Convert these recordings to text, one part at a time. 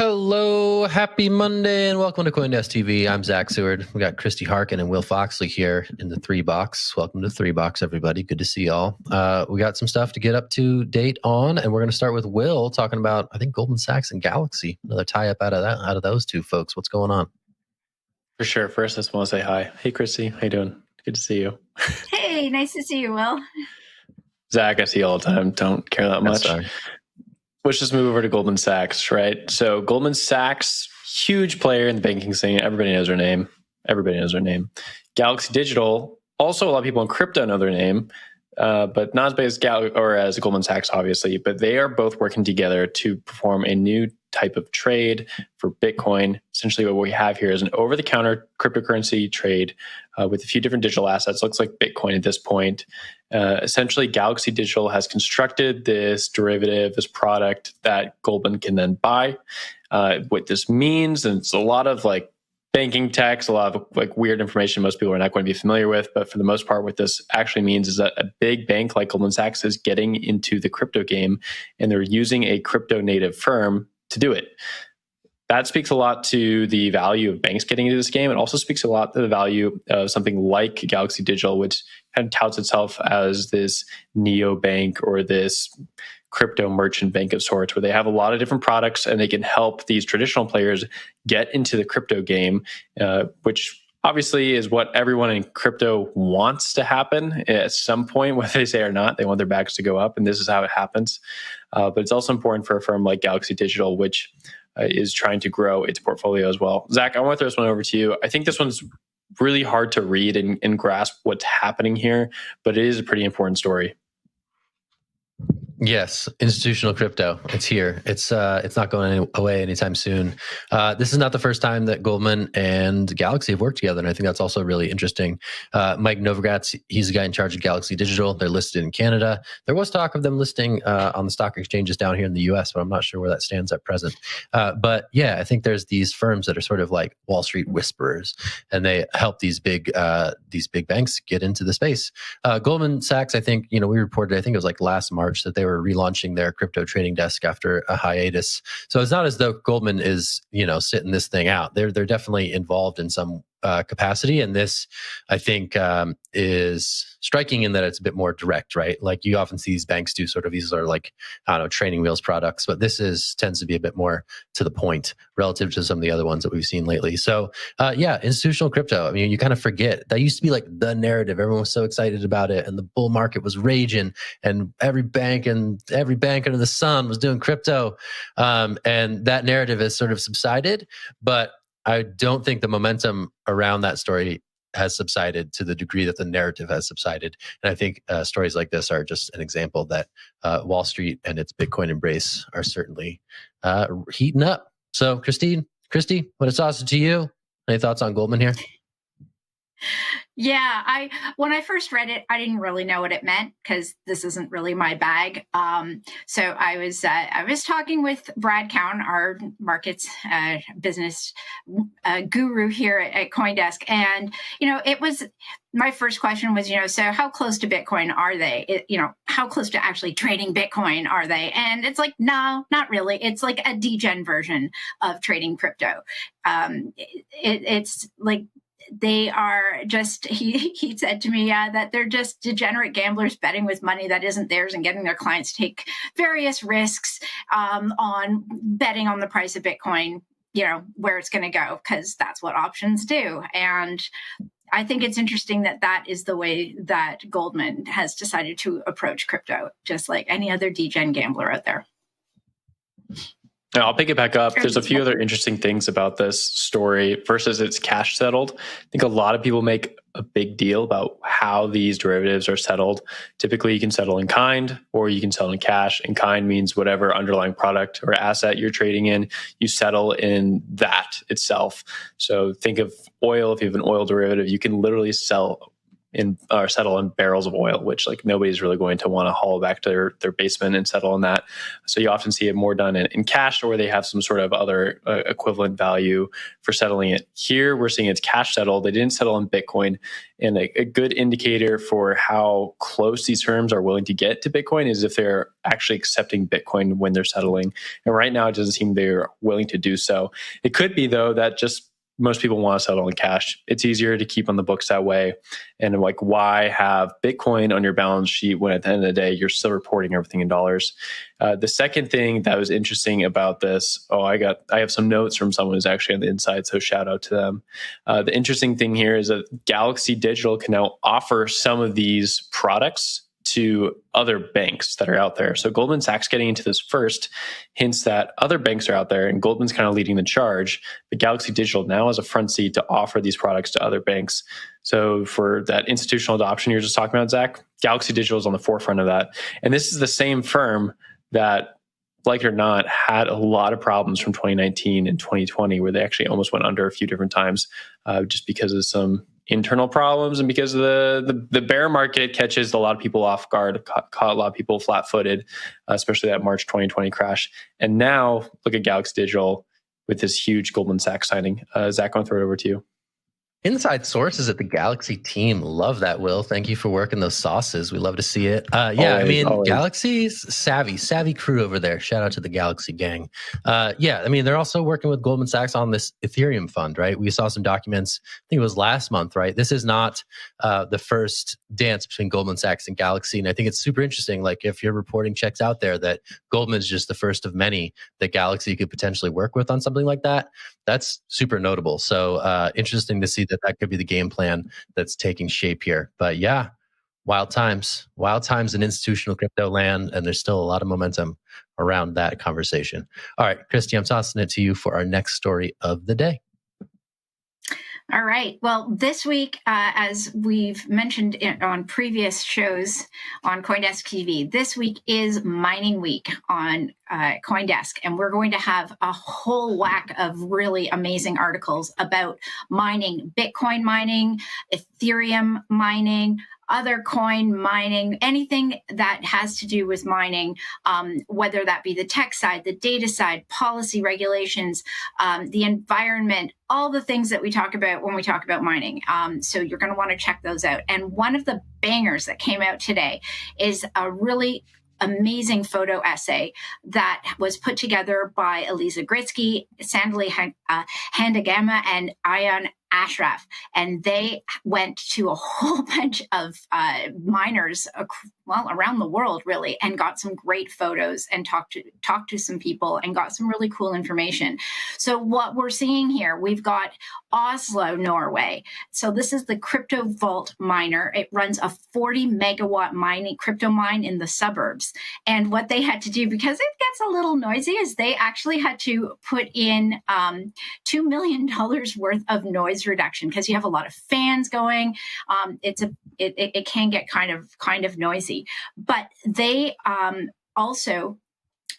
Hello, happy Monday, and welcome to CoinDesk TV. I'm Zach Seward. We got Christy Harkin and Will Foxley here in the 3 box. Welcome to 3 box, everybody. Good to see y'all. We got some stuff to get up to date on, and we're going to start with Will talking about, I think, Goldman Sachs and Galaxy. Another tie-up out of those two folks. What's going on? For sure. First, I just want to say hi. Hey, Christy. How you doing? Good to see you. Hey, nice to see you, Will. Zach, I see you all the time. Don't care that much. Sorry. Let's just move over to Goldman Sachs, right? So Goldman Sachs, huge player in the banking scene. Everybody knows their name. Galaxy Digital, also a lot of people in crypto know their name, but not as big as as Goldman Sachs, obviously. But they are both working together to perform a new type of trade for Bitcoin. Essentially, what we have here is an over-the-counter cryptocurrency trade with a few different digital assets. Looks like Bitcoin at this point. Essentially, Galaxy Digital has constructed this derivative, this product that Goldman can then buy. What this means, and it's a lot of like banking text, a lot of like weird information most people are not going to be familiar with, but for the most part, what this actually means is that a big bank like Goldman Sachs is getting into the crypto game, and they're using a crypto native firm to do it. That speaks a lot to the value of banks getting into this game. It also speaks a lot to the value of something like Galaxy Digital, which kind of touts itself as this neobank or this crypto merchant bank of sorts, where they have a lot of different products and they can help these traditional players get into the crypto game, which obviously is what everyone in crypto wants to happen at some point, whether they say or not. They want their bags to go up, and this is how it happens. But it's also important for a firm like Galaxy Digital, which is trying to grow its portfolio as well. Zach, I want to throw this one over to you. I think this one's really hard to read and grasp what's happening here, but it is a pretty important story. Yes, institutional crypto. It's here. It's not going away anytime soon. This is not the first time that Goldman and Galaxy have worked together, and I think that's also really interesting. Mike Novogratz, he's the guy in charge of Galaxy Digital. They're listed in Canada. There was talk of them listing on the stock exchanges down here in the US, but I'm not sure where that stands at present. But yeah, I think there's these firms that are sort of like Wall Street whisperers, and they help these big banks get into the space. Goldman Sachs, I think, we reported, I think it was like last March, that they were relaunching their crypto trading desk after a hiatus. So it's not as though Goldman is, sitting this thing out. They're definitely involved in some capacity. And this, I think, is striking in that it's a bit more direct, right? Like you often see these banks do sort of, these are like, training wheels products, but this tends to be a bit more to the point relative to some of the other ones that we've seen lately. So institutional crypto. I mean, you kind of forget that used to be like the narrative. Everyone was so excited about it, and the bull market was raging, and every bank under the sun was doing crypto. And that narrative has sort of subsided, but I don't think the momentum around that story has subsided to the degree that the narrative has subsided. And I think stories like this are just an example that Wall Street and its Bitcoin embrace are certainly heating up. So Christy, what a toss it to you. Any thoughts on Goldman here? Yeah, when I first read it, I didn't really know what it meant because this isn't really my bag. So I was talking with Brad Cowan, our markets business guru here at CoinDesk, and it was my first question was, so how close to Bitcoin are they? How close to actually trading Bitcoin are they? And it's like, no, not really. It's like a degen version of trading crypto. It's like, they are just, he said to me that they're just degenerate gamblers betting with money that isn't theirs and getting their clients to take various risks on betting on the price of Bitcoin, where it's going to go, because that's what options do. And I think it's interesting that is the way that Goldman has decided to approach crypto, just like any other degen gambler out there. Now, I'll pick it back up. There's a few other interesting things about this story. First is it's cash settled. I think a lot of people make a big deal about how these derivatives are settled. Typically, you can settle in kind or you can settle in cash. In kind means whatever underlying product or asset you're trading in, you settle in that itself. So think of oil. If you have an oil derivative, you can literally sell or settle in barrels of oil, which like nobody's really going to want to haul back to their basement and settle in that. So you often see it more done in cash, or they have some sort of other equivalent value for settling it. Here we're seeing it's cash settled. They didn't settle in Bitcoin. And a good indicator for how close these firms are willing to get to Bitcoin is if they're actually accepting Bitcoin when they're settling. And right now it doesn't seem they're willing to do so. It could be though that just most people want to settle in cash. It's easier to keep on the books that way. And like, why have Bitcoin on your balance sheet when at the end of the day, you're still reporting everything in dollars? The second thing that was interesting about this, I have some notes from someone who's actually on the inside, so shout out to them. The interesting thing here is that Galaxy Digital can now offer some of these products to other banks that are out there. So Goldman Sachs getting into this first hints that other banks are out there, and Goldman's kind of leading the charge. But Galaxy Digital now has a front seat to offer these products to other banks. So for that institutional adoption you're just talking about, Zach, Galaxy Digital is on the forefront of that. And this is the same firm that, like it or not, had a lot of problems from 2019 and 2020, where they actually almost went under a few different times just because of some internal problems and because of the bear market catches a lot of people off guard, caught a lot of people flat-footed, especially that March 2020 crash. And now look at Galaxy Digital with this huge Goldman Sachs signing. Zach, I'll throw it over to you. Inside sources at the Galaxy team love that, Will. Thank you for working those sauces. We love to see it. Always. Galaxy's savvy crew over there. Shout out to the Galaxy gang. They're also working with Goldman Sachs on this Ethereum fund, right? We saw some documents, I think it was last month, right? This is not the first dance between Goldman Sachs and Galaxy. And I think it's super interesting, like if your reporting checks out there that Goldman's just the first of many that Galaxy could potentially work with on something like that, that's super notable. So interesting to see that could be the game plan that's taking shape here. But yeah, wild times in institutional crypto land, and there's still a lot of momentum around that conversation. All right, Christy, I'm tossing it to you for our next story of the day. All right. Well, this week, as we've mentioned on previous shows on CoinDesk TV, this week is mining week on CoinDesk, and we're going to have a whole whack of really amazing articles about mining, Bitcoin mining, Ethereum mining, other coin mining, anything that has to do with mining, whether that be the tech side, the data side, policy regulations, the environment, all the things that we talk about when we talk about mining. So you're going to want to check those out. And one of the bangers that came out today is a really amazing photo essay that was put together by Eliza Gritsky, Sandali Handagama, and Ayan Ashraf. And they went to a whole bunch of miners around the world, really, and got some great photos and talked to some people and got some really cool information. So what we're seeing here, we've got Oslo, Norway. So this is the Crypto Vault miner. It runs a 40 megawatt crypto mine in the suburbs. And what they had to do, because it gets a little noisy, is they actually had to put in $2 million worth of noise reduction, because you have a lot of fans going. It can get kind of noisy, but they also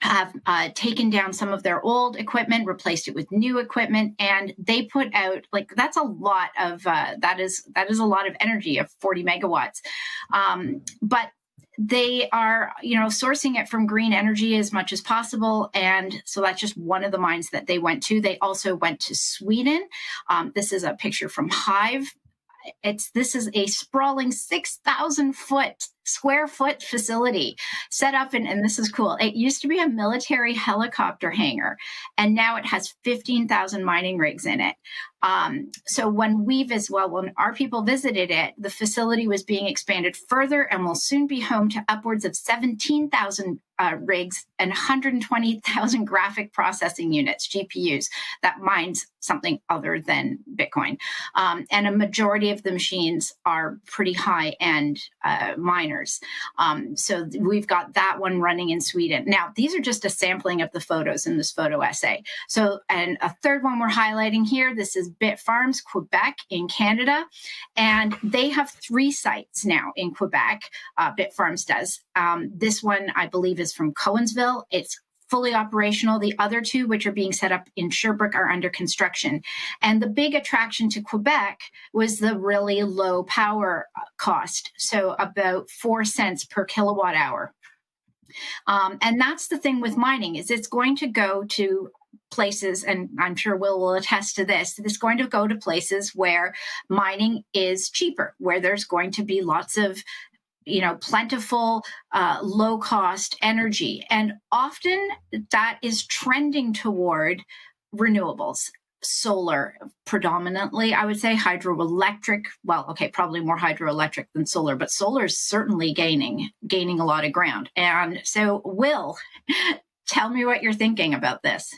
have taken down some of their old equipment, replaced it with new equipment, and they put out, like, that's a lot of that is a lot of energy of 40 megawatts, but they are, sourcing it from green energy as much as possible. And so that's just one of the mines that they went to. They also went to Sweden. This is a picture from Hive. This is a sprawling 6,000 square foot facility set up and this is cool. It used to be a military helicopter hangar, and now it has 15,000 mining rigs in it. So when our people visited it, the facility was being expanded further and will soon be home to upwards of 17,000 rigs and 120,000 graphic processing units, GPUs, that mines something other than Bitcoin. And a majority of the machines are pretty high-end miners. So we've got that one running in Sweden. Now, these are just a sampling of the photos in this photo essay. So, and a third one we're highlighting here, this is Bitfarms, Quebec in Canada. And they have 3 sites now in Quebec, Bitfarms does. This one, I believe, is from Cowansville. It's fully operational. The other two, which are being set up in Sherbrooke, are under construction. And the big attraction to Quebec was the really low power cost, so about 4 cents per kilowatt hour. And that's the thing with mining, is it's going to go to places, and I'm sure will attest to this, it's going to go to places where mining is cheaper, where there's going to be lots of plentiful, low-cost energy. And often that is trending toward renewables. Solar predominantly, I would say hydroelectric. Well, okay, probably more hydroelectric than solar, but solar is certainly gaining a lot of ground. And so, Will, tell me what you're thinking about this.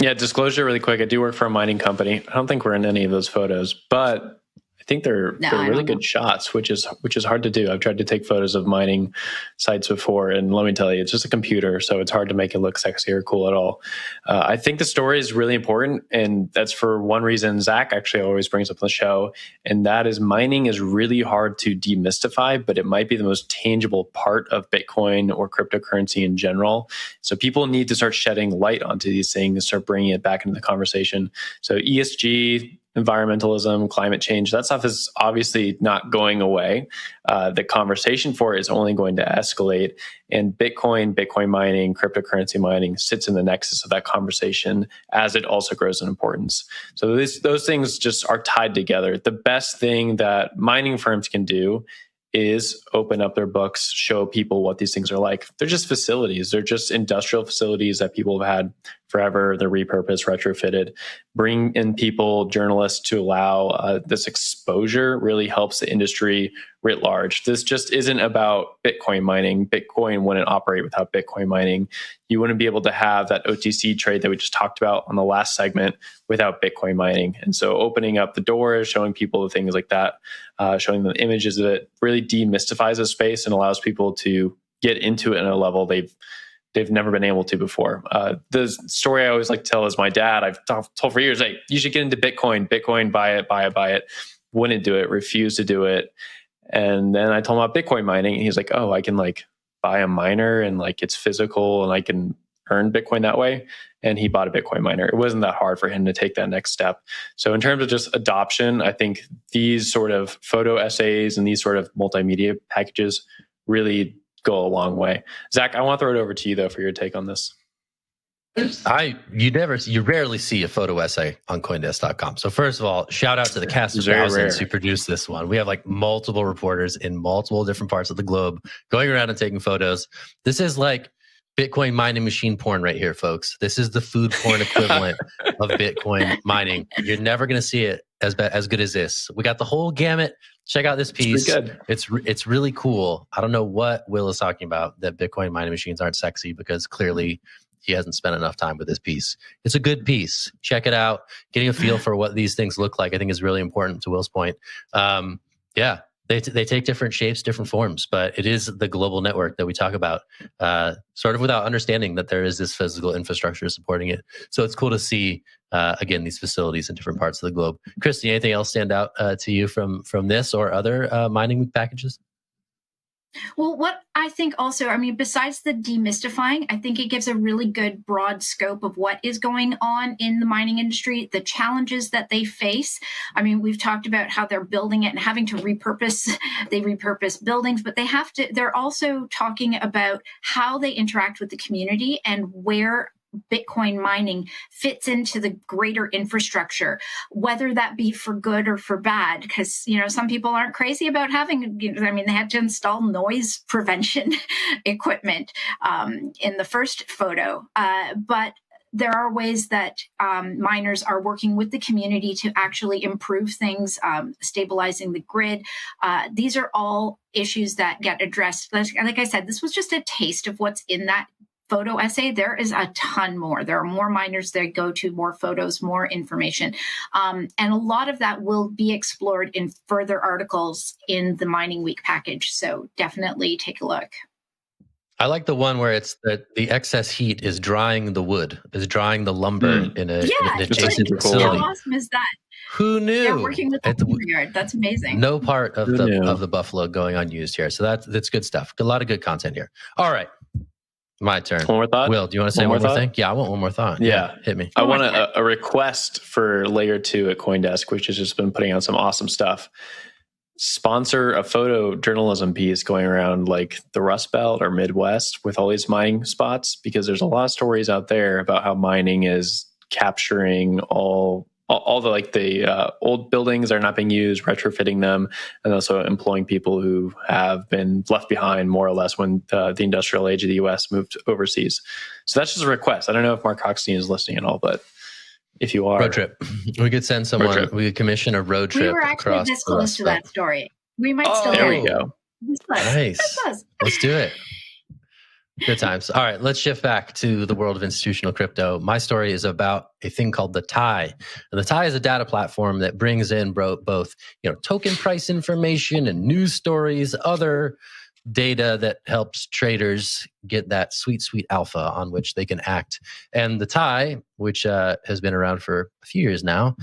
Yeah, disclosure really quick. I do work for a mining company. I don't think we're in any of those photos, but I think they're really good shots, which is hard to do. I've tried to take photos of mining sites before, and let me tell you, it's just a computer, so it's hard to make it look sexy or cool at all. I think the story is really important, and that's for one reason Zach actually always brings up on the show, and that is mining is really hard to demystify, but it might be the most tangible part of Bitcoin or cryptocurrency in general. So people need to start shedding light onto these things, start bringing it back into the conversation. So ESG, environmentalism, climate change, that stuff is obviously not going away. The conversation for it is only going to escalate. And Bitcoin mining, cryptocurrency mining sits in the nexus of that conversation as it also grows in importance. So those things just are tied together. The best thing that mining firms can do is open up their books, show people what these things are like. They're just facilities. They're just industrial facilities that people have had forever. They're repurposed, retrofitted. Bring in people, journalists, to allow this exposure really helps the industry writ large. This just isn't about Bitcoin mining. Bitcoin wouldn't operate without Bitcoin mining. You wouldn't be able to have that OTC trade that we just talked about on the last segment without Bitcoin mining. And so opening up the doors, showing people things like that, showing them images of it, really demystifies the space and allows people to get into it at a level they've never been able to before. The story I always like to tell is my dad, I've told for years, hey, you should get into Bitcoin, buy it. Wouldn't do it, refused to do it. And then I told him about Bitcoin mining, and he's like, oh, I can buy a miner, and it's physical, and I can earn Bitcoin that way. And he bought a Bitcoin miner. It wasn't that hard for him to take that next step. So in terms of just adoption, I think these sort of photo essays and these sort of multimedia packages really go a long way. Zach, I want to throw it over to you though for your take on this. You rarely see a photo essay on CoinDesk.com. So first of all, shout out to the cast of thousands who produced this one. We have multiple reporters in multiple different parts of the globe going around and taking photos. This is Bitcoin mining machine porn right here, folks. This is the food porn equivalent of Bitcoin mining. You're never going to see it as good as this. We got the whole gamut. Check out this piece. It's really cool. I don't know what Will is talking about, that Bitcoin mining machines aren't sexy, because clearly he hasn't spent enough time with this piece. It's a good piece. Check it out. Getting a feel for what these things look like, I think, is really important, to Will's point. They take different shapes, different forms, but it is the global network that we talk about, sort of without understanding that there is this physical infrastructure supporting it. So it's cool to see, again, these facilities in different parts of the globe. Christy, anything else stand out to you from this or other mining packages? Well, what I think also, besides the demystifying, I think it gives a really good broad scope of what is going on in the mining industry, the challenges that they face. We've talked about how they're building it and having to repurpose buildings, but they're also talking about how they interact with the community and where Bitcoin mining fits into the greater infrastructure, whether that be for good or for bad, because, some people aren't crazy about having, they had to install noise prevention equipment in the first photo. But there are ways that miners are working with the community to actually improve things, stabilizing the grid. These are all issues that get addressed. Like I said, this was just a taste of what's in that photo essay. There is a ton more. There are more miners that go to, more photos, more information. And a lot of that will be explored in further articles in the Mining Week package. So definitely take a look. I like the one where it's that the excess heat is drying the wood, is drying the lumber in an adjacent facility. How awesome is that? Who knew? Yeah, working with the lumberyard. That's amazing. No part of the buffalo going unused here. So that's good stuff. A lot of good content here. All right. My turn. One more thought? Will, do you want to say one more thing? Yeah, I want one more thought. Yeah. Hit me. I want a request for layer 2 at CoinDesk, which has just been putting out some awesome stuff. Sponsor a photojournalism piece going around like the Rust Belt or Midwest with all these mining spots, because there's a lot of stories out there about how mining is capturing all the like the old buildings that are not being used, retrofitting them, and also employing people who have been left behind more or less when the industrial age of the U.S. moved overseas. So that's just a request. I don't know if Mark Hochstein is listening at all, but if you are, road trip, we could send someone. We could commission a road trip. We were actually this close to that story. We might still. There we go. Nice. Let's do it. Good times. All right, let's shift back to the world of institutional crypto. My story is about a thing called the TIE. And the TIE is a data platform that brings in both token price information and news stories, other data that helps traders get that sweet alpha on which they can act. And the TIE, which has been around for a few years now,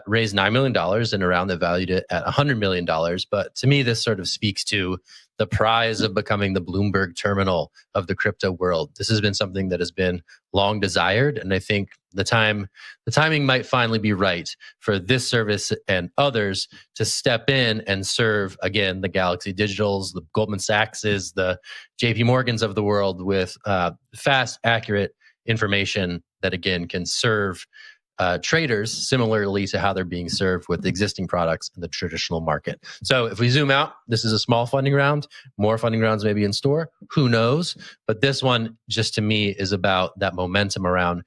raised $9 million in a round that valued it at $100 million. But to me, this sort of speaks to the prize of becoming the Bloomberg terminal of the crypto world. This has been something that has been long desired, and I think the timing might finally be right for this service and others to step in and serve, again, the Galaxy Digitals, the Goldman Sachses, the JP Morgans of the world with fast, accurate information that, again, can serve traders similarly to how they're being served with existing products in the traditional market. So if we zoom out, this is a small funding round. More funding rounds may be in store. Who knows? But this one, just to me, is about that momentum around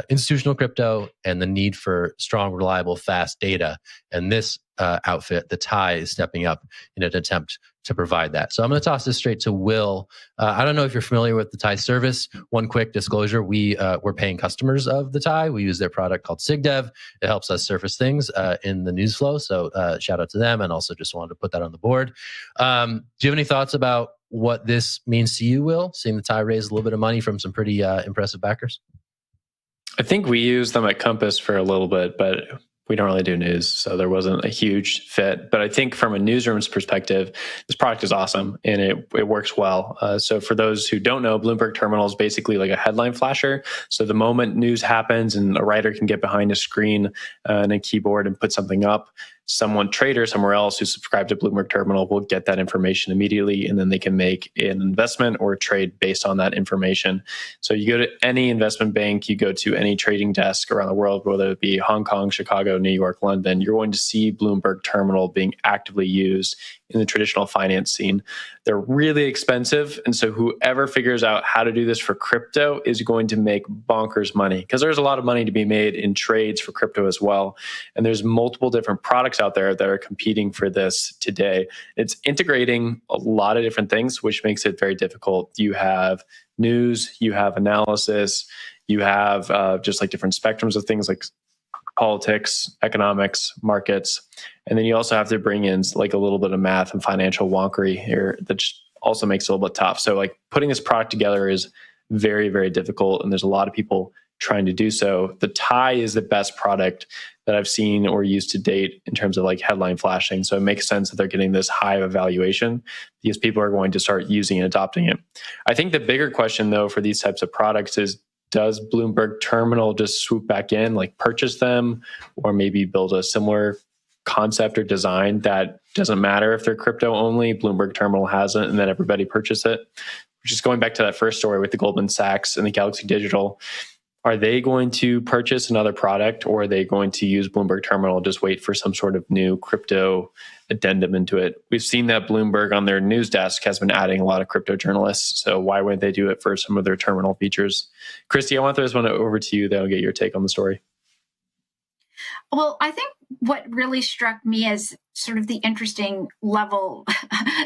institutional crypto and the need for strong, reliable, fast data. And this outfit, the TIE, is stepping up in an attempt to provide that. So I'm going to toss this straight to Will. I don't know if you're familiar with the TIE service. One quick disclosure, we're paying customers of the TIE. We use their product called SigDev. It helps us surface things in the news flow. So shout out to them, and also just wanted to put that on the board. Do you have any thoughts about what this means to you, Will, seeing the TIE raise a little bit of money from some pretty impressive backers? I think we used them at Compass for a little bit, but we don't really do news, so there wasn't a huge fit. But I think from a newsroom's perspective, this product is awesome and it works well. So for those who don't know, Bloomberg Terminal is basically like a headline flasher. So the moment news happens and a writer can get behind a screen and a keyboard and put something up, trader somewhere else who subscribed to Bloomberg Terminal will get that information immediately, and then they can make an investment or a trade based on that information. So you go to any investment bank, you go to any trading desk around the world, whether it be Hong Kong, Chicago, New York, London, you're going to see Bloomberg Terminal being actively used in the traditional finance scene. They're really expensive, and so whoever figures out how to do this for crypto is going to make bonkers money, because there's a lot of money to be made in trades for crypto as well. And there's multiple different products out there that are competing for this today. It's integrating a lot of different things, which makes it very difficult. You have news, you have analysis, you have just like different spectrums of things like politics, economics, markets. And then you also have to bring in like a little bit of math and financial wonkery here that also makes it a little bit tough. So like putting this product together is very, very difficult. And there's a lot of people trying to do so. The TIE is the best product that I've seen or used to date in terms of like headline flashing. So it makes sense that they're getting this high of evaluation because people are going to start using and adopting it. I think the bigger question though for these types of products is, does Bloomberg Terminal just swoop back in, like purchase them, or maybe build a similar concept or design that doesn't matter if they're crypto only, Bloomberg Terminal has it, and then everybody purchase it? Just going back to that first story with the Goldman Sachs and the Galaxy Digital, are they going to purchase another product, or are they going to use Bloomberg Terminal, just wait for some sort of new crypto addendum into it? We've seen that Bloomberg on their news desk has been adding a lot of crypto journalists. So why wouldn't they do it for some of their terminal features? Christy, I want to throw this one over to you, then I'll get your take on the story. Well, I think what really struck me as sort of the interesting level,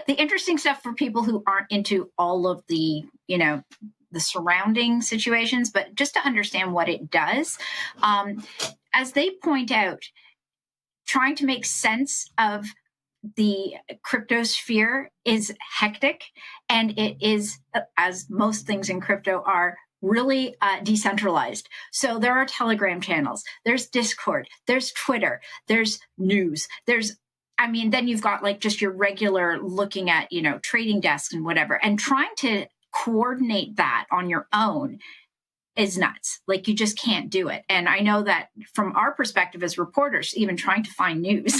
the interesting stuff for people who aren't into all of the, the surrounding situations, but just to understand what it does. As they point out, trying to make sense of the crypto sphere is hectic, and it is, as most things in crypto are, really decentralized. So there are Telegram channels, there's Discord, there's Twitter, there's news, then you've got like just your regular looking at, trading desks and whatever, and trying to coordinate that on your own is nuts. Like, you just can't do it. And I know that from our perspective as reporters, even trying to find news,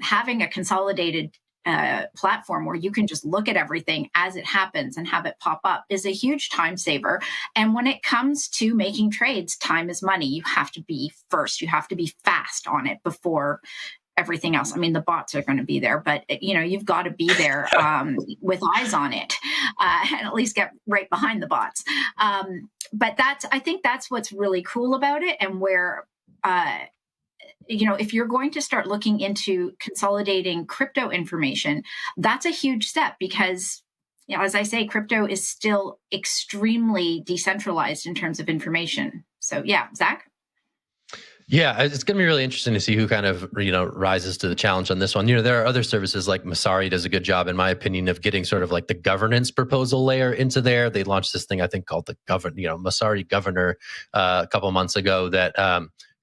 having a consolidated platform where you can just look at everything as it happens and have it pop up is a huge time saver. And when it comes to making trades, time is money. You have to be first. You have to be fast on it before everything else. I mean, the bots are going to be there, but you've got to be there with eyes on it, and at least get right behind the bots. But I think that's what's really cool about it, and where if you're going to start looking into consolidating crypto information, that's a huge step because, as I say, crypto is still extremely decentralized in terms of information. So yeah, Zach? Yeah, it's going to be really interesting to see who kind of, rises to the challenge on this one. There are other services like Messari does a good job, in my opinion, of getting sort of like the governance proposal layer into there. They launched this thing, I think, called the Messari Governor a couple of months ago that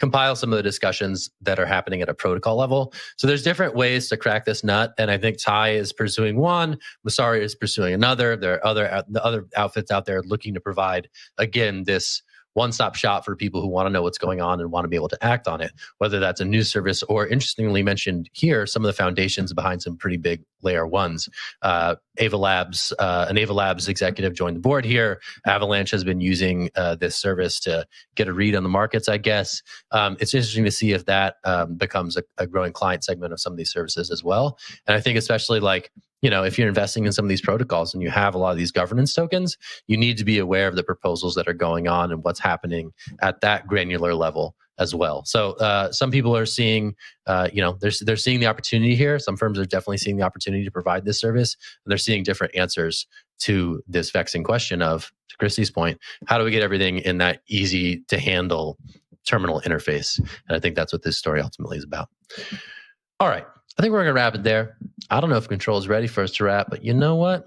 compile some of the discussions that are happening at a protocol level. So there's different ways to crack this nut. And I think Tai is pursuing one, Messari is pursuing another. There are other outfits out there looking to provide, again, this one-stop shop for people who want to know what's going on and want to be able to act on it, whether that's a news service or, interestingly mentioned here, some of the foundations behind some pretty big layer ones. Ava Labs, an Ava Labs executive joined the board here. Avalanche has been using this service to get a read on the markets, I guess. It's interesting to see if that becomes a growing client segment of some of these services as well. And I think especially if you're investing in some of these protocols and you have a lot of these governance tokens, you need to be aware of the proposals that are going on and what's happening at that granular level as well. So some people are seeing, they're seeing the opportunity here. Some firms are definitely seeing the opportunity to provide this service, and they're seeing different answers to this vexing question of, to Christy's point, how do we get everything in that easy to handle terminal interface? And I think that's what this story ultimately is about. All right. I think we're going to wrap it there. I don't know if Control is ready for us to wrap, but you know what?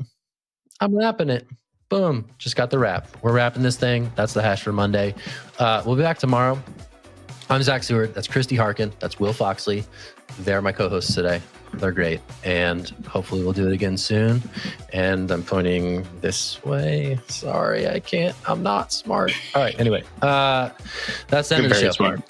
I'm wrapping it. Boom. Just got the wrap. We're wrapping this thing. That's the hash for Monday. We'll be back tomorrow. I'm Zach Seward. That's Christy Harkin. That's Will Foxley. They're my co-hosts today. They're great. And hopefully we'll do it again soon. And I'm pointing this way. Sorry, I can't. I'm not smart. All right. Anyway, that's the end of the show. Smart.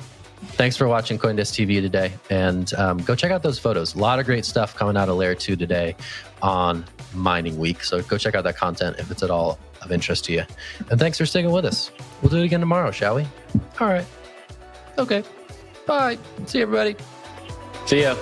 Thanks for watching CoinDesk TV today, and go check out those photos. A lot of great stuff coming out of Layer 2 today on Mining Week, so go check out that content if it's at all of interest to you. And thanks for sticking with us. We'll do it again tomorrow, shall we? All right. Okay. Bye. See you, everybody. See ya.